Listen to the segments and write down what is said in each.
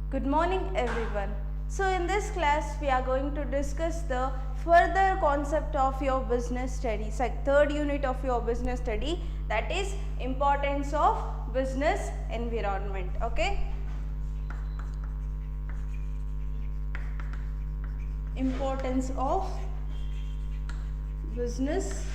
Good morning everyone. So in this class we are going to discuss the further concept of your business studies, like third unit of your business study, that is importance of business environment. Okay. Importance of business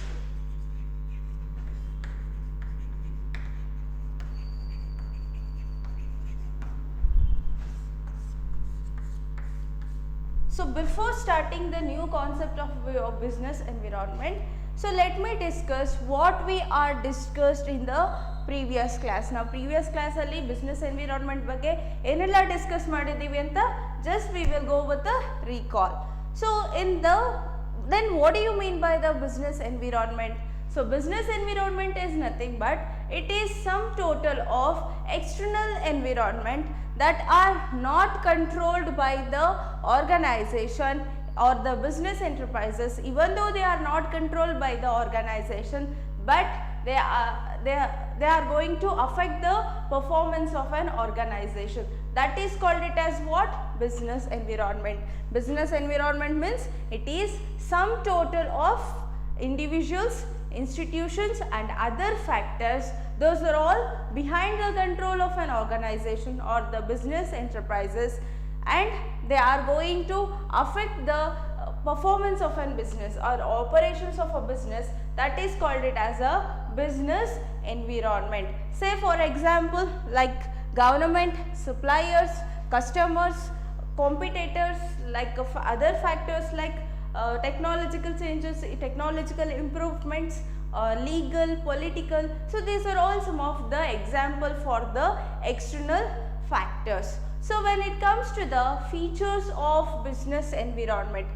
So before starting the new concept of your business environment, so let me discuss what we are discussed in the previous class. Now previous class alli business environment ಬಗ್ಗೆ ಏನೆಲ್ಲ discuss ಮಾಡಿದ್ದೀವಿ ಅಂತ just we will go with the recall. So then what do you mean by the business environment? So business environment is nothing but it is some total of external environment that are not controlled by the organization or the business enterprises, even though they are not controlled by the organization, but they are going to affect the performance of an organization. That is called it as what? Business environment. Business environment means it is some total of individuals, institutions and other factors, those are all behind the control of an organization or the business enterprises, and they are going to affect the performance of a business or operations of a business. That is called it as a business environment. Say for example, like government, suppliers, customers, competitors, like other factors like technological changes, technological improvements, legal, political. So these are all some of the example for the external factors. So when it comes to the features of business environment,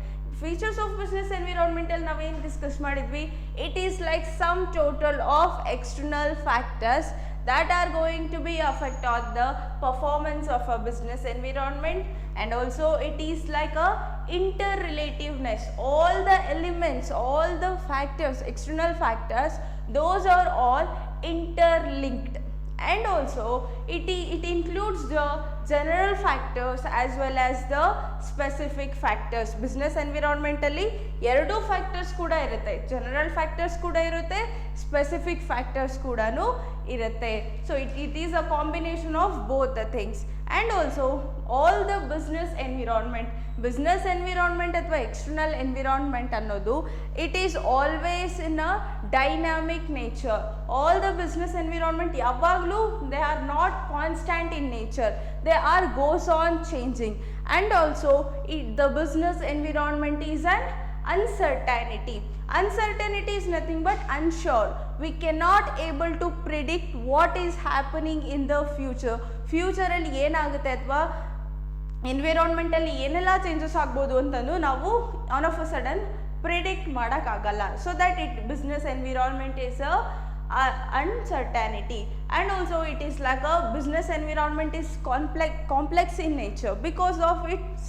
features of business environment ಅಲ್ಲಿ ನಾವೇನು discuss ಮಾಡಿದ್ವಿ, it is like some total of external factors that are going to be affect on the performance of a business environment, and also it is like a interrelativeness. All the elements, all the factors, external factors, those are all interlinked, and also it includes the general factors as well as the specific factors. Business environment ಅಲ್ಲಿ ಎರಡು factors ಕೂಡ ಇರುತ್ತೆ, general factors ಕೂಡ ಇರುತ್ತೆ, specific factors ಕೂಡ ಇರುತ್ತೆ. So it is a combination of both the things. and also all the business environment ಅಥವಾ external environment ಅನ್ನೋದು it is always in a dynamic nature. all the business environment ಯಾವಾಗಲೂ they are not constant in nature, they are goes on changing, and also the business environment is an uncertainty. Uncertainty is nothing but unsure. We cannot able to predict what is happening in the future. Future ಅಲ್ಲಿ ಏನಾಗುತ್ತೆ ಅಥವಾ environment ಅಲ್ಲಿ ಏನೆಲ್ಲ changes ಆಗ್ಬೋದು ಅಂತಂದು ನಾವು on of a sudden predict ಮಾಡೋಕ್ಕಾಗಲ್ಲ. So that it business environment is a uncertainty, and also it is like a business environment is complex in nature because of its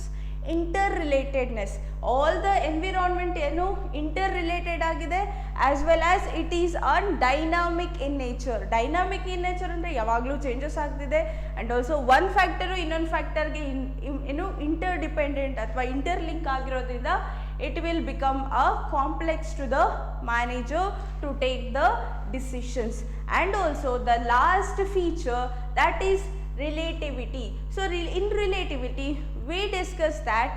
interrelatedness. all the environment ಏನು interrelated ಆಗಿದೆ, as well as it is dynamic in nature. dynamic in nature ಅಂದರೆ ಯಾವಾಗಲೂ changes ಆಗ್ತಿದೆ, and also one factor ಇನ್ನೊಂದು ಫ್ಯಾಕ್ಟರ್ಗೆ ಏನು interdependent ಅಥವಾ interlink ಆಗಿರೋದ್ರಿಂದ it will become a complex to the manager to take the decisions. and also the last feature, that is relativity. so in relativity we discussed that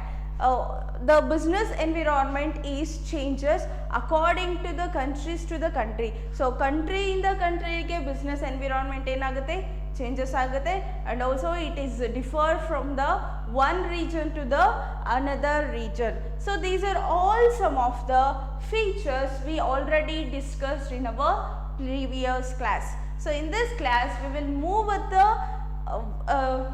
the business environment is changes according to the countries to the country. so country in the country ge business environment ಏನಾಗುತ್ತೆ, changes ಆಗುತ್ತೆ, and also it is differ from the one region to the another region. so these are all some of the features we already discussed in our previous class. so in this class we will move with the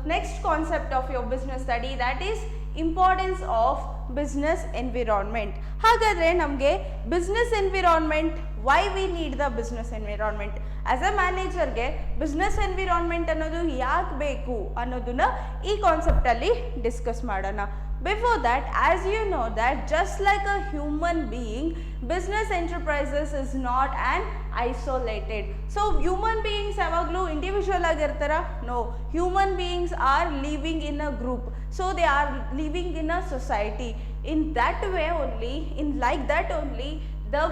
next concept of your business study, that is importance of business environment. ಹಾಗಾದರೆ ನಮಗೆ business environment why we need the business environment. As a ಮ್ಯಾನೇಜರ್ಗೆ business environment ಅನ್ನೋದು ಯಾಕೆ ಬೇಕು ಅನ್ನೋದನ್ನ ಈ ಕಾನ್ಸೆಪ್ಟಲ್ಲಿ discuss ಮಾಡೋಣ. Before that, as you know that just like a human being, business enterprises is not an isolated. So human beings yavaglu individual agirtara? No, human beings are living in a group, so they are living in a society. In that way only, in like that only, the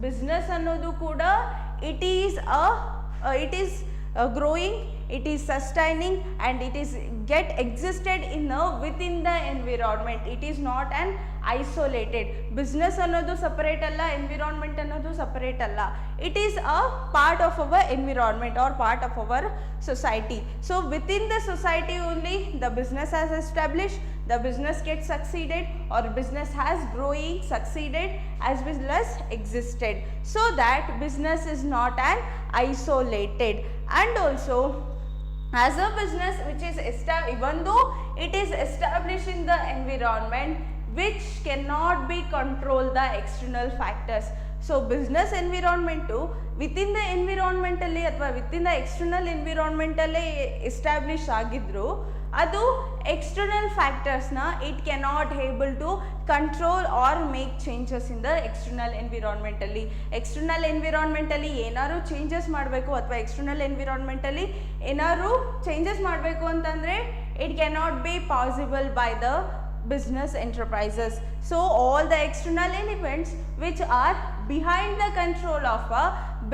business annodu kuda it is growing, it is sustaining, and it is get existed in within the environment. It is not an isolated. Business ಅನ್ನೋದು separate ಅಲ್ಲ, environment ಅನ್ನೋದು separate ಅಲ್ಲ. It is a part of our environment or part of our society. So within the society only the business has established, the business gets succeeded, or business has growing, succeeded, as well as existed. So that business is not an isolated. And also as a business which is even though it is established in the environment which cannot be controlled the external factors. So business environment within the environment alli athwa within the external environment alli establish agidru ಅದು external factors na it cannot able to control or make changes in the external environment alli. External environment alli ಏನಾರು changes ಮಾಡಬೇಕು ಅಥವಾ external environment alli ಏನಾರು changes ಮಾಡಬೇಕು ಅಂತಂದ್ರೆ it cannot be possible by the business enterprises. So all the external elements which are behind the control of a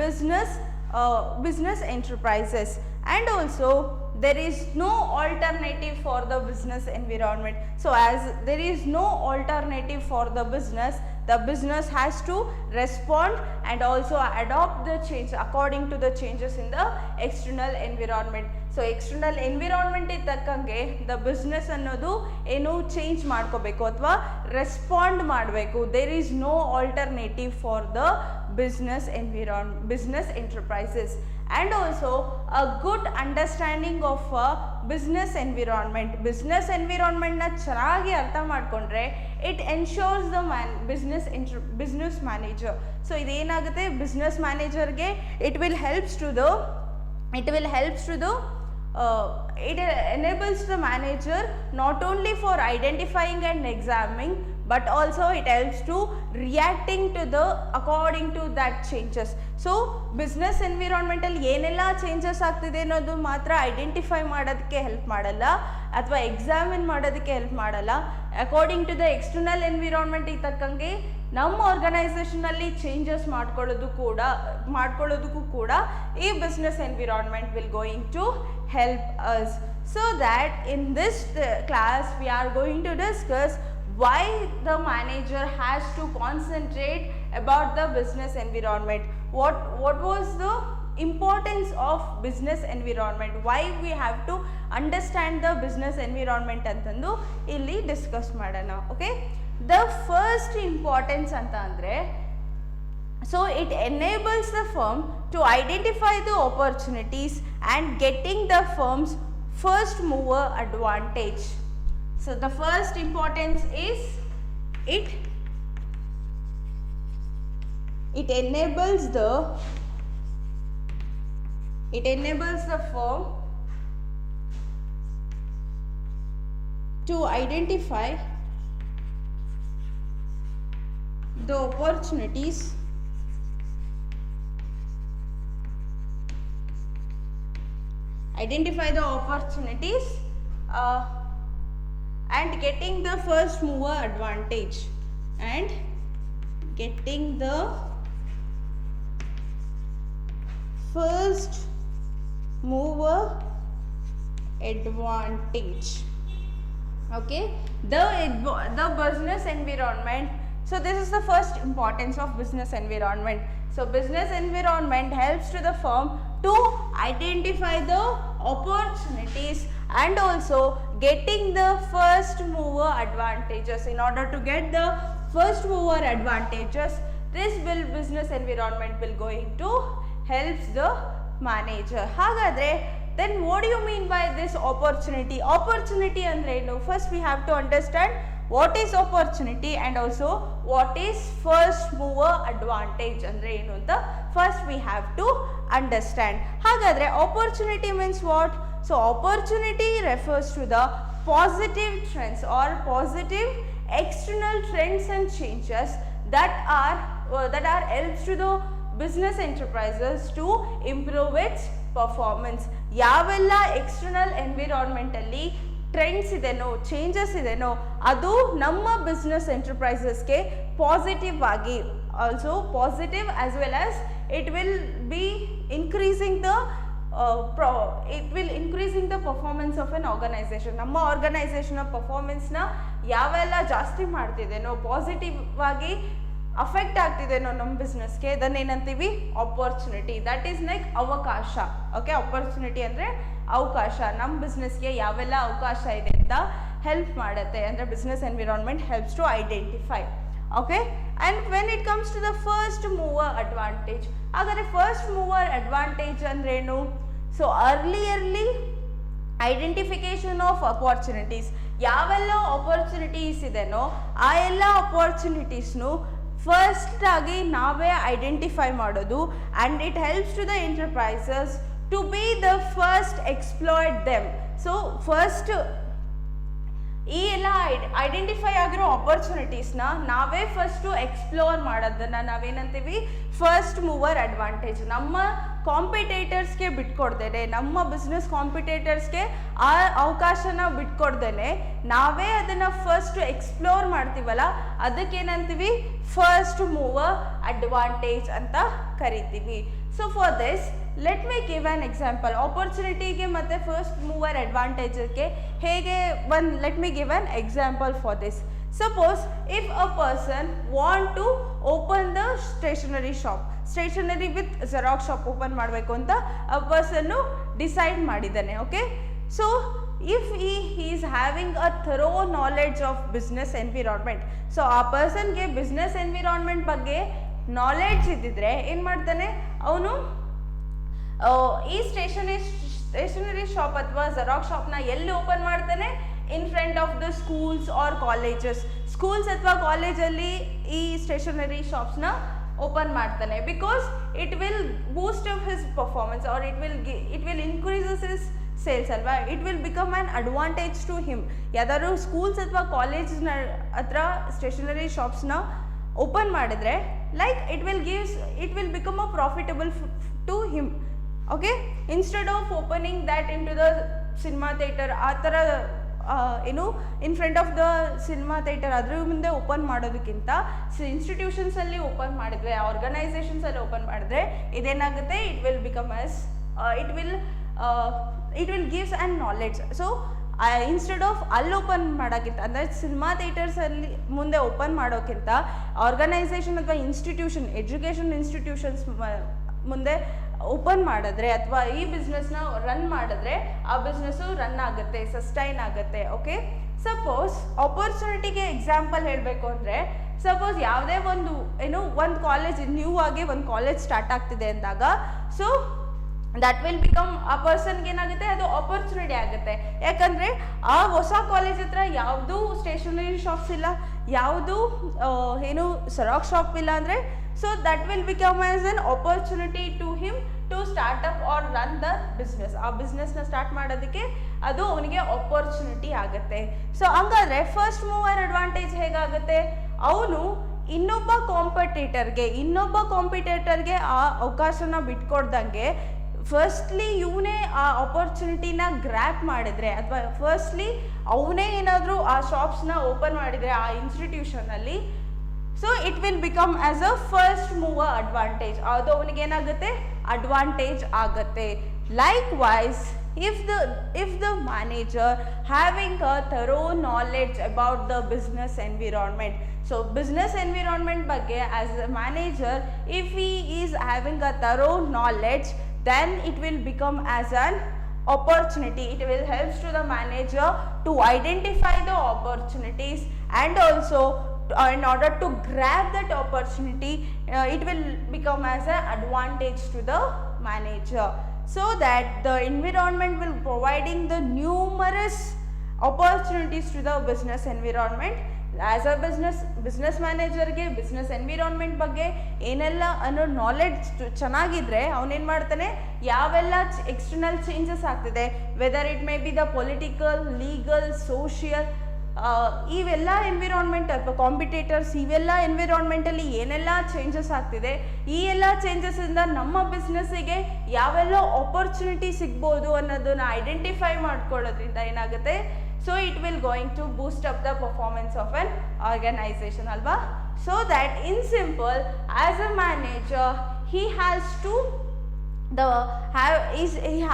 business enterprises. And also there is no alternative for the business environment. So as there is no alternative for the business has to respond and also adopt the change according to the changes in the external environment. So external environment ತಕ್ಕಂಗೆ the business ಅನ್ನೋದು ಏನು change ಮಾಡ್ಕೋಬೇಕು ಅಥವಾ respond ಮಾಡಬೇಕು. there is no alternative for the business enterprises. And also a good understanding of a business environment ನ ಚೆನ್ನಾಗಿ ಅರ್ಥ ಮಾಡಿಕೊಂಡ್ರೆ it ensures the business manager. so ಇದೇನಾಗುತ್ತೆ business managerಗೆ it enables the manager not only for identifying and examining but also it helps to reacting to the according to that changes. So business environment ಅಲ್ಲಿ ಏನೆಲ್ಲ changes ಆಗ್ತಿದೆ ಅನ್ನೋದು ಮಾತ್ರ identify ಮಾಡೋದಕ್ಕೆ help ಮಾಡಲ್ಲ ಅಥವಾ examine ಮಾಡೋದಕ್ಕೆ help ಮಾಡಲ್ಲ. According to the external environment ತಕ್ಕಂಗೆ ನಮ್ಮ ಆರ್ಗನೈಸೇಷನಲ್ಲಿ ಚೇಂಜಸ್ ಮಾಡ್ಕೊಳ್ಳೋದಕ್ಕೂ ಕೂಡ ಈ business environment will going to help us. So that in this class we are going to discuss why the manager has to concentrate about the business environment. What was the importance of business environment, why we have to understand the business environment antandu illi discuss madana. Okay, the first importance anta andre, so it enables the firm to identify the opportunities and getting the firm's first mover advantage. So the first importance is it enables the firm to identify the opportunities and getting the first mover advantage Okay, the business environment. So this is the first importance of business environment. So business environment helps to the firm to identify the opportunities and also getting the first mover advantages. In order to get the first mover advantages, this business environment will going to helps the manager. Hagadre, then what do you mean by this opportunity? Opportunity andre eno? First we have to understand what is opportunity and also what is first mover advantage ಅಂದ್ರೆ ಏನು ಅಂತ first we have to understand. ಹಾಗಾದ್ರೆ opportunity means what? So opportunity refers to the positive trends or positive external trends and changes that are helps to the business enterprises to improve its performance. ಯಾವೆಲ್ಲ external environment ಅಲ್ಲಿ trends ಇದೆನೋ changes ಇದೆನೋ ಅದು ನಮ್ಮ business ಎಂಟರ್ಪ್ರೈಸಸ್ಗೆ positive ಆಗಿ also positive as well as it will be increasing the performance of an organisation. ನಮ್ಮ organisation ಪರ್ಫಾರ್ಮೆನ್ಸ್ನ ಯಾವೆಲ್ಲ ಜಾಸ್ತಿ ಮಾಡ್ತಿದ್ದೇನೋ ಪಾಸಿಟಿವ್ ಆಗಿ ಅಫೆಕ್ಟ್ ಆಗ್ತಿದೇನೋ ನಮ್ಮ ಬಿಸ್ನೆಸ್ಗೆ ಇದನ್ನ ಏನಂತೀವಿ ಆಪರ್ಚುನಿಟಿ. ದಟ್ ಈಸ್ ಲೈಕ್ ಅವಕಾಶ. ಓಕೆ, ಆಪರ್ಚುನಿಟಿ ಅಂದರೆ ಅವಕಾಶ. ನಮ್ಮ ಬಿಸ್ನೆಸ್ಗೆ ಯಾವೆಲ್ಲ ಅವಕಾಶ ಇದೆ ಅಂತ ಹೆಲ್ಪ್ ಮಾಡುತ್ತೆ ಅಂದರೆ business environment helps to identify. Okay, and when it comes to the first mover advantage, ಹಾಗಾದರೆ ಫಸ್ಟ್ ಮೂವರ್ ಅಡ್ವಾಂಟೇಜ್ ಅಂದ್ರೇನು? So early identification of opportunities. ಯಾವೆಲ್ಲ ಆಪರ್ಚುನಿಟೀಸ್ ಇದೆನೋ ಆ ಎಲ್ಲ ಅಪಾರ್ಚುನಿಟೀಸ್ನು ಫಸ್ಟ್ ಆಗಿ ನಾವೇ ಐಡೆಂಟಿಫೈ ಮಾಡೋದು. And it helps to the enterprises to be the first exploit them. So first ಈ ಎಲ್ಲ ಐಡೆಂಟಿಫೈ ಆಗಿರೋ ಆಪರ್ಚುನಿಟೀಸ್ನ ನಾವೇ ಫಸ್ಟು ಎಕ್ಸ್ಪ್ಲೋರ್ ಮಾಡೋದನ್ನು ನಾವೇನಂತೀವಿ ಫಸ್ಟ್ ಮೂವರ್ ಅಡ್ವಾಂಟೇಜ್. ನಮ್ಮ ಕಾಂಪಿಟೇಟರ್ಸ್ಗೆ ಬಿಟ್ಕೊಡ್ದೇನೆ, ನಮ್ಮ ಬಿಸ್ನೆಸ್ ಕಾಂಪಿಟೇಟರ್ಸ್ಗೆ ಆ ಅವಕಾಶನ ಬಿಟ್ಕೊಡ್ದೇನೆ ನಾವೇ ಅದನ್ನು ಫಸ್ಟ್ ಎಕ್ಸ್ಪ್ಲೋರ್ ಮಾಡ್ತೀವಲ್ಲ ಅದಕ್ಕೇನಂತೀವಿ ಫಸ್ಟ್ ಮೂವರ್ ಅಡ್ವಾಂಟೇಜ್ ಅಂತ ಕರಿತೀವಿ. So for this let me give an example. ಆಪರ್ಚುನಿಟಿಗೆ ಮತ್ತು ಫಸ್ಟ್ ಮೂವರ್ ಅಡ್ವಾಂಟೇಜಕ್ಕೆ ಹೇಗೆ let me give an example for this. Suppose if a person want to open the stationery shop, stationery with Xerox shop open ಮಾಡಬೇಕು ಅಂತ a person decide ಮಾಡಿದ್ದಾನೆ. Okay, so if he is having a thorough knowledge of business environment, so ಆ ಪರ್ಸನ್ಗೆ business environment ಬಗ್ಗೆ knowledge ಇದ್ದಿದ್ರೆ ಏನು ಮಾಡ್ತಾನೆ ಅವನು ಈ ಸ್ಟೇಷನರಿ ಶಾಪ್ ಅಥವಾ ಜೆರಾಕ್ಸ್ ಶಾಪ್ನ ಎಲ್ಲಿ ಓಪನ್ ಮಾಡ್ತಾನೆ? In front of the schools or colleges. Schools ಅಥವಾ ಕಾಲೇಜಲ್ಲಿ ಈ ಸ್ಟೇಷನರಿ ಶಾಪ್ಸ್ನ ಓಪನ್ ಮಾಡ್ತಾನೆ. Because it will boost up his performance or it will increases his sales ಅಲ್ವಾ. It will become an advantage to him. ಯಾವ್ದಾದ್ರು schools ಅಥವಾ ಕಾಲೇಜ್ನ ಹತ್ರ ಸ್ಟೇಷನರಿ ಶಾಪ್ಸ್ನ ಓಪನ್ ಮಾಡಿದ್ರೆ like it will become a profitable to him. Okay, instead of opening that in to the cinema theatre ಆ ಥರ ಏನು in front of the cinema theatre ಅದ್ರ ಮುಂದೆ ಓಪನ್ ಮಾಡೋದಕ್ಕಿಂತ ಇನ್ಸ್ಟಿಟ್ಯೂಷನ್ಸಲ್ಲಿ ಓಪನ್ ಮಾಡಿದ್ರೆ, ಆರ್ಗನೈಸೇಷನ್ಸಲ್ಲಿ ಓಪನ್ ಮಾಡಿದ್ರೆ ಇದೇನಾಗುತ್ತೆ? It will become as it will gives an knowledge. So instead of ಅಲ್ಲಿ ಓಪನ್ ಮಾಡೋಕ್ಕಿಂತ ಅಂದರೆ ಸಿನಿಮಾ ಥಿಯೇಟರ್ಸಲ್ಲಿ ಮುಂದೆ ಓಪನ್ ಮಾಡೋಕ್ಕಿಂತ ಆರ್ಗನೈಸೇಷನ್ ಅಥವಾ ಇನ್ಸ್ಟಿಟ್ಯೂಷನ್ ಎಜುಕೇಷನ್ ಇನ್ಸ್ಟಿಟ್ಯೂಷನ್ಸ್ ಮುಂದೆ ಓಪನ್ ಮಾಡಿದ್ರೆ ಅಥವಾ ಈ ಬಿಸ್ನೆಸ್ನ ರನ್ ಮಾಡಿದ್ರೆ ಆ ಬಿಸ್ನೆಸ್ಸು ರನ್ ಆಗುತ್ತೆ, ಸಸ್ಟೈನ್ ಆಗುತ್ತೆ. ಓಕೆ, ಸಪೋಸ್ ಆಪರ್ಚುನಿಟಿಗೆ ಎಕ್ಸಾಂಪಲ್ ಹೇಳಬೇಕು ಅಂದರೆ ಸಪೋಸ್ ಯಾವುದೇ ಒಂದು ಕಾಲೇಜ್ ನ್ಯೂ ಆಗಿ ಒಂದು ಕಾಲೇಜ್ ಸ್ಟಾರ್ಟ್ ಆಗ್ತಿದೆ ಅಂದಾಗ ಸೊ ದಟ್ ವಿಲ್ ಬಿಕಮ್ ಆ ಪರ್ಸನ್ಗೆ ಏನಾಗುತ್ತೆ? ಅದು ಆಪರ್ಚುನಿಟಿ ಆಗುತ್ತೆ. ಯಾಕಂದರೆ ಆ ಹೊಸ ಕಾಲೇಜ್ ಹತ್ರ ಯಾವುದೂ ಸ್ಟೇಷನರಿ ಶಾಪ್ಸ್ ಇಲ್ಲ, ಯಾವುದೂ ಸೆರಾಕ್ಸ್ ಶಾಪ್ ಇಲ್ಲ ಅಂದರೆ so that will become as an opportunity to him to start up or run the business. ಆ ಬಿಸ್ನೆಸ್ನ ಸ್ಟಾರ್ಟ್ ಮಾಡೋದಕ್ಕೆ ಅದು ಅವನಿಗೆ ಆಪರ್ಚುನಿಟಿ ಆಗುತ್ತೆ. ಸೊ ಹಂಗಾದ್ರೆ ಫಸ್ಟ್ ಮೂವರ್ ಅಡ್ವಾಂಟೇಜ್ ಹೇಗಾಗುತ್ತೆ? ಅವನು ಇನ್ನೊಬ್ಬ ಕಾಂಪಿಟೇಟರ್ಗೆ ಆ ಅವಕಾಶನ ಬಿಟ್ಕೊಡ್ದಂಗೆ ಫಸ್ಟ್ಲಿ ಇವನೇ ಆ ಆಪರ್ಚುನಿಟಿನ ಗ್ರ್ಯಾಪ್ ಮಾಡಿದ್ರೆ ಅಥವಾ ಫಸ್ಟ್ಲಿ ಅವನೇ ಏನಾದರೂ ಆ ಶಾಪ್ಸ್ನ ಓಪನ್ ಮಾಡಿದರೆ ಆ ಇನ್ಸ್ಟಿಟ್ಯೂಷನಲ್ಲಿ so it will become as a first mover advantage. ಅದು ಅವನಿಗೆ ಏನಾಗುತ್ತೆ? ಅಡ್ವಾಂಟೇಜ್ ಆಗುತ್ತೆ. Likewise if the manager having a thorough knowledge about the business environment, so business environment ಬಗ್ಗೆ as a manager if he is having a thorough knowledge then it will become as an opportunity. It will help to the manager to identify the opportunities and also in order to grab that opportunity it will become as an advantage to the manager, so that the environment will providing the numerous opportunities to the business environment as a business ಮ್ಯಾನೇಜರ್ಗೆ business environment ಬಗ್ಗೆ ಏನೆಲ್ಲ ಅನ್ನೋ knowledge ಚೆನ್ನಾಗಿದ್ರೆ ಅವನೇನು ಮಾಡ್ತಾನೆ, ಯಾವೆಲ್ಲ external changes ಆಗ್ತಿದೆ, whether it may be the political, legal, social, ಇವೆಲ್ಲ ಎನ್ವಿರಾನ್ಮೆಂಟ್ ಅಥವಾ ಕಾಂಪಿಟೇಟರ್ಸ್ ಇವೆಲ್ಲ ಎನ್ವಿರಾನ್ಮೆಂಟಲ್ಲಿ ಏನೆಲ್ಲ ಚೇಂಜಸ್ ಆಗ್ತಿದೆ, ಈ ಎಲ್ಲ ಚೇಂಜಸ್ಸಿಂದ ನಮ್ಮ ಬಿಸ್ನೆಸ್ಸಿಗೆ ಯಾವೆಲ್ಲ ಆಪರ್ಚುನಿಟಿ ಸಿಗ್ಬೋದು ಅನ್ನೋದನ್ನ ಐಡೆಂಟಿಫೈ ಮಾಡ್ಕೊಳ್ಳೋದ್ರಿಂದ ಏನಾಗುತ್ತೆ, so it will going to boost up the performance of an organisation ಅಲ್ವಾ. So that in simple, as a manager he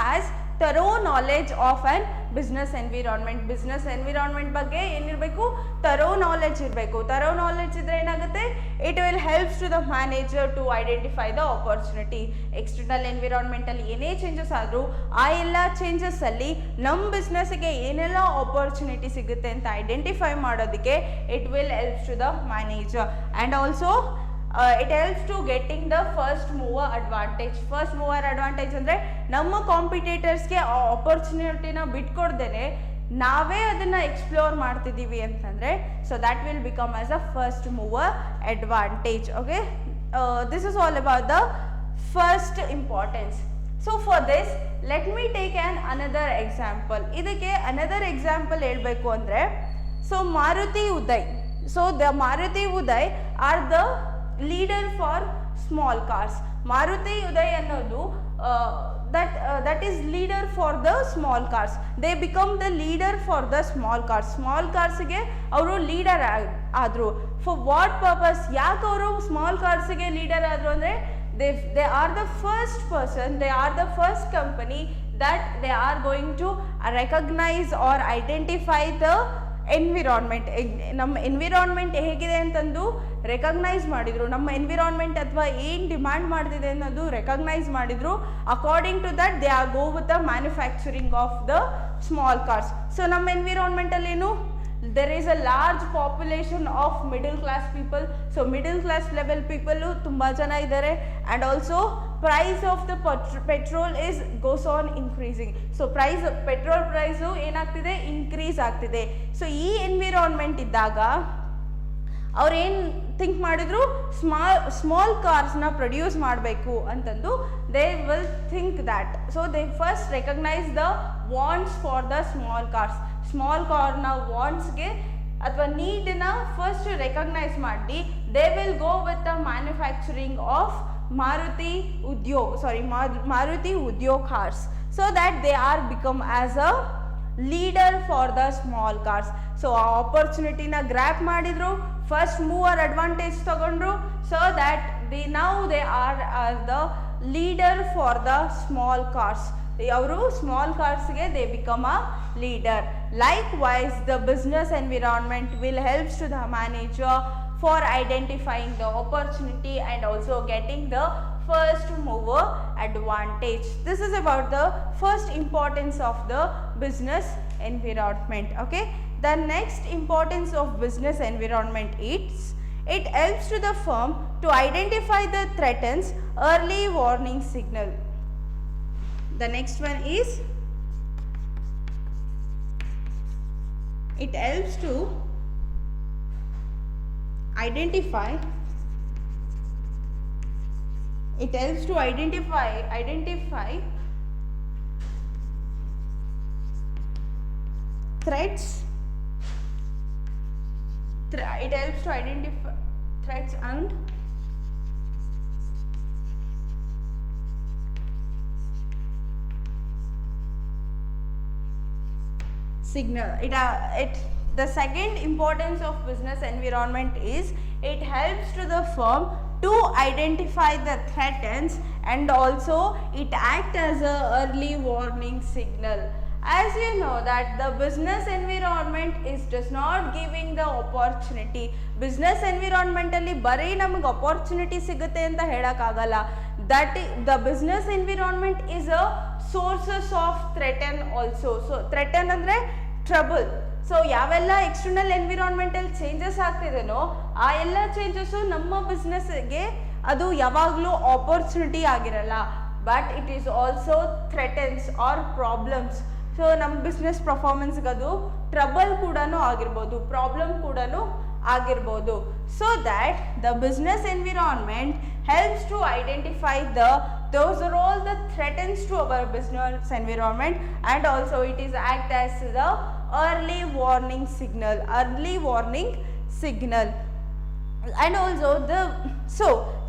has thorough knowledge of an business environment ಬಗ್ಗೆ ಏನಿರಬೇಕು, ಥರೋ ನಾಲೆಡ್ಜ್ ಇರಬೇಕು. Thorough knowledge ಇದ್ದರೆ ಏನಾಗುತ್ತೆ, it will helps to the manager to identify the opportunity. External ಎನ್ವಿರಾನ್ಮೆಂಟಲ್ಲಿ ಏನೇ changes ಆದರೂ ಆ ಎಲ್ಲ ಚೇಂಜಸ್ಸಲ್ಲಿ ನಮ್ಮ ಬಿಸ್ನೆಸ್ಸಿಗೆ ಏನೆಲ್ಲ ಆಪರ್ಚುನಿಟಿ ಸಿಗುತ್ತೆ ಅಂತ ಐಡೆಂಟಿಫೈ ಮಾಡೋದಕ್ಕೆ it will helps to the manager. And also it helps to getting the first mover advantage. First mover advantage ಅಂದರೆ ನಮ್ಮ ಕಾಂಪಿಟೇಟರ್ಸ್ಗೆ ಆ ಆಪರ್ಚುನಿಟಿನ ಬಿಟ್ಕೊಡ್ದೇನೆ ನಾವೇ ಅದನ್ನು ಎಕ್ಸ್ಪ್ಲೋರ್ ಮಾಡ್ತಿದ್ದೀವಿ ಅಂತಂದರೆ, so that will become as a first mover advantage. Okay, this is all about the first importance. So for this let me take another example. ಇದಕ್ಕೆ another example ಹೇಳಬೇಕು ಅಂದರೆ, so Maruti Uday. So the Maruti Uday are the leader for small cars. Maruti Uday ಅನ್ನೋದು that is leader for the small cars. They become the leader for the small carsಗೆ ಅವರು leader ಆದರು. For what purpose? ಯಾಕೆ ಅವರು small ಕಾರ್ಸ್ಗೆ leader ಆದರು ಅಂದರೆ, they are the first person, they are the first company that they are going to recognize or identify the environment. ನಮ್ಮ environment ಹೇಗಿದೆ ಅಂತಂದು recognise ಮಾಡಿದರು. ನಮ್ಮ ಎನ್ವಿರಾನ್ಮೆಂಟ್ ಅಥವಾ ಏನು ಡಿಮ್ಯಾಂಡ್ ಮಾಡ್ತಿದೆ ಅನ್ನೋದು ರೆಕಗ್ನೈಸ್ ಮಾಡಿದರು. According to that they are go with the manufacturing of the small cars. So ನಮ್ಮ ಎನ್ವಿರಾನ್ಮೆಂಟಲ್ಲಿ ಏನು, there is a large population of middle class people. So middle class level people ತುಂಬಾ ಜನ ಇದ್ದಾರೆ. and also price of the petrol is goes on increasing. so petrol price ಏನಾಗ್ತಿದೆ, increase ಆಗ್ತಿದೆ. So ಈ environment ಇದ್ದಾಗ ಅವ್ರೇನು ಥಿಂಕ್ ಮಾಡಿದ್ರು, small ಕಾರ್ಸ್ನ produce ಮಾಡಬೇಕು ಅಂತಂದು they will think that. So they first recognise the wants for the small cars. Small ಕಾರ್ನ ವಾಂಟ್ಸ್ಗೆ ಅಥವಾ ನೀಡನ್ನ ಫಸ್ಟ್ ರೆಕಗ್ನೈಸ್ ಮಾಡಿ they will go with the manufacturing of Maruti Udyog cars, so that they are become as a leader for the small cars. So ಆ ಆಪರ್ಚುನಿಟಿನ ಗ್ರ್ಯಾಪ್ ಮಾಡಿದ್ರು, first mover advantage ತಗೊಂಡ್ರು, so that now they are the leader for the small cars. ಅವರು small ಕಾರ್ಸ್ಗೆ they become a leader. Likewise, the business environment will help to the manager for identifying the opportunity and also getting the first mover advantage. This is about the first importance of the business environment. Okay, the next importance of business environment is it helps to the firm to identify the threats early warning signal. The next one is it helps to identify threats. It helps to identify threats and signal. The second importance of business environment is it helps to the firm to identify the threats and also it acts as a early warning signal. As you know that the business environment is does not giving the opportunity. Business environment ಅಲ್ಲಿ ಬರೀ ನಮಗೆ opportunity ಸಿಗುತ್ತೆ ಅಂತ ಹೇಳಕ್ಕಾಗಲ್ಲ. That the business environment is a sources of threaten also. So threaten ಅಂದರೆ trouble. So ಯಾವೆಲ್ಲ external environmental changes ಆಗ್ತಿದೆನೋ ಆ ಎಲ್ಲ ಚೇಂಜಸ್ಸು ನಮ್ಮ ಬಿಸ್ನೆಸ್ಗೆ ಅದು ಯಾವಾಗಲೂ ಆಪರ್ಚುನಿಟಿ ಆಗಿರಲ್ಲ, but it is also threatens or problems. So ನಮ್ಮ ಬಿಸ್ನೆಸ್ ಪರ್ಫಾರ್ಮೆನ್ಸ್ಗೆ ಅದು ಟ್ರಬಲ್ ಕೂಡ ಆಗಿರ್ಬೋದು, ಪ್ರಾಬ್ಲಮ್ ಕೂಡ ಆಗಿರ್ಬೋದು. So that the business environment helps to identify those are all the threats to our business environment, and also it is act as the early warning signal. And also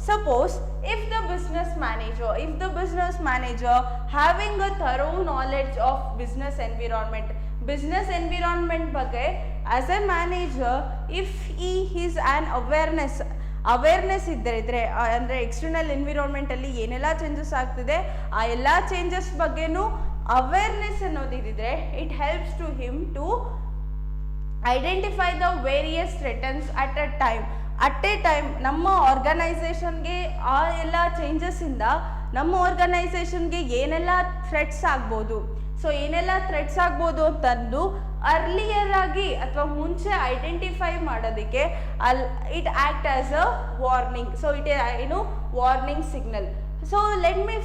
suppose if the business manager having a thorough knowledge of business environment ಬಗ್ಗೆ as a manager, if he is an awareness ಇದ್ದರೆ ಅಂದರೆ external ಎನ್ವಿರಾನ್ಮೆಂಟಲ್ಲಿ ಏನೆಲ್ಲ changes ಆಗ್ತಿದೆ ಆ ಎಲ್ಲ changes ಬಗ್ಗೆನೂ awareness ಅನ್ನೋದಿದ್ದರೆ it helps to him to identify the various threatens at a time ನಮ್ಮ ಆರ್ಗನೈಸೇಷನ್ಗೆ ಆ ಎಲ್ಲ ಚೇಂಜಸ್ಸಿಂದ ನಮ್ಮ ಆರ್ಗನೈಸೇಷನ್ಗೆ ಏನೆಲ್ಲ ಥ್ರೆಟ್ಸ್ ಆಗ್ಬೋದು, ಸೊ ಏನೆಲ್ಲ ಥ್ರೆಟ್ಸ್ ಆಗ್ಬೋದು ಅಂತಂದು ಅರ್ಲಿಯರ್ ಆಗಿ ಅಥವಾ ಮುಂಚೆ ಐಡೆಂಟಿಫೈ ಮಾಡೋದಕ್ಕೆ it act as a warning. So it warning signal. So let me